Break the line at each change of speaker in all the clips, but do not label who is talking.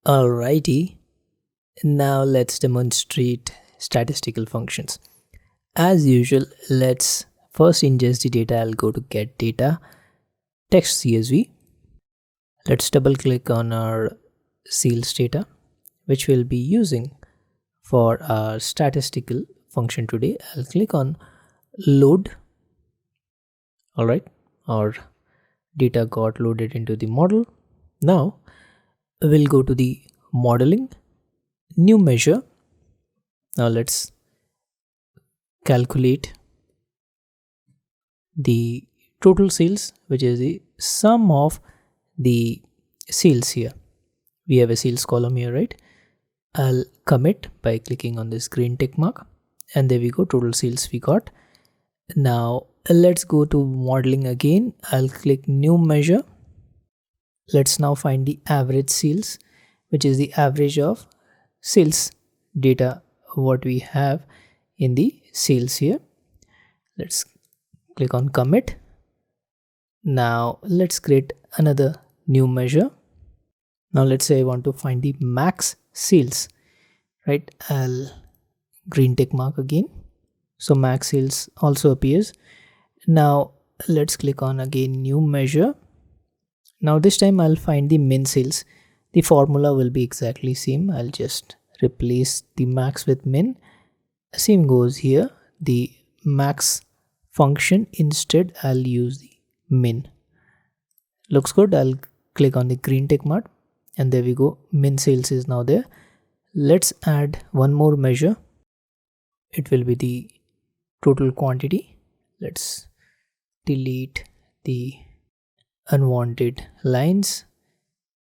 Alrighty, now let's demonstrate statistical functions. As usual, let's first ingest the data. I'll go to get data, text CSV. Let's double click on our sales data, which we'll be using for our statistical function today. I'll click on load. Alright, our data got loaded into the model. Now we'll go to the modeling, new measure. Now let's calculate the total sales, which is the sum of the sales here. We have a sales column here, right? I'll commit by clicking on this green tick mark, and there we go, total sales we got. Now let's go to modeling again. I'll click new measure. Let's now find the average sales, which is the average of sales data what we have in the sales here. Let's click on commit. Now let's create another new measure. Now let's say I want to find the max sales, right? I'll green tick mark again, so max sales also appears. Now let's click on again new measure. Now this time I'll find the min sales. The formula will be exactly same. I'll just replace the max with min. Same goes here. The max function, instead I'll use the min. Looks good. I'll click on the green tick mark, and there we go, min sales is now there. Let's add one more measure. It will be the total quantity. Let's delete the unwanted lines.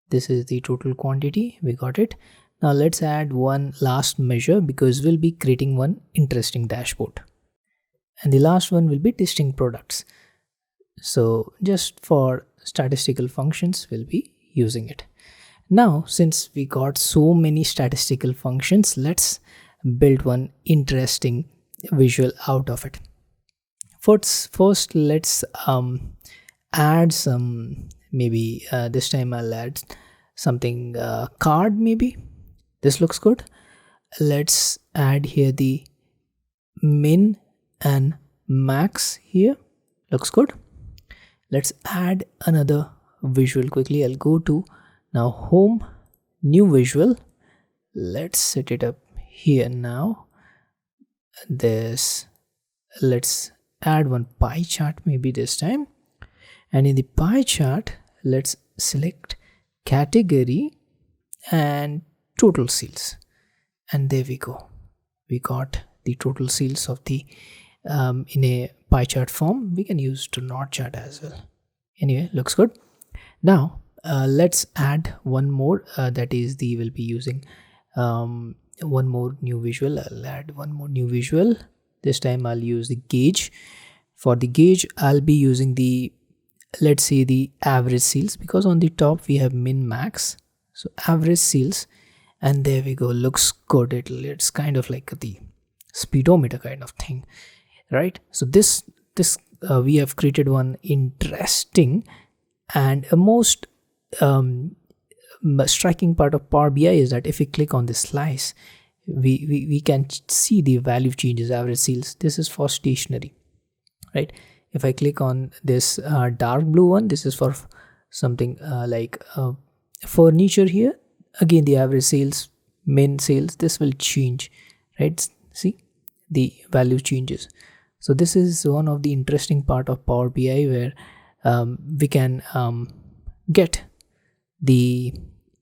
This is the total quantity, we got it. Now let's add one last measure, because we'll be creating one interesting dashboard, and the last one will be distinct products. So just for statistical functions we'll be using it. Now since we got so many statistical functions, let's build one interesting visual out of it. First let's add some, maybe this time I'll add something card, maybe this looks good. Let's add here the min and max here, looks good. Let's add another visual quickly. I'll go to now home, new visual. Let's set it up here. Now this, let's add one pie chart maybe this time, and in the pie chart let's select category and total sales, and there we go, we got the total sales of the in a pie chart form. We can use to not chart as well. Anyway, looks good. Now let's add one more, that is the, we'll be using one more new visual. I'll add one more new visual. This time I'll use the gauge. For the gauge I'll be using the, let's say the average sales, because on the top we have min max, so average sales, and there we go, looks good. It's kind of like the speedometer kind of thing, right? So this we have created one interesting and a most striking part of Power BI is that if we click on this slice, we can see the value changes. Average sales, this is for stationery, right? If I click on this dark blue one, this is for something like furniture here. Again, the average sales, min sales, this will change, right? See, the value changes. So this is one of the interesting part of Power BI, where we can get the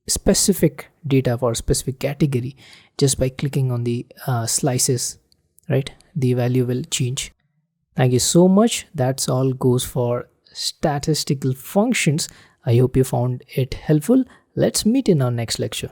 specific data for a specific category just by clicking on the slices, right? The value will change. Thank you so much. That's all goes for statistical functions. I hope you found it helpful. Let's meet in our next lecture.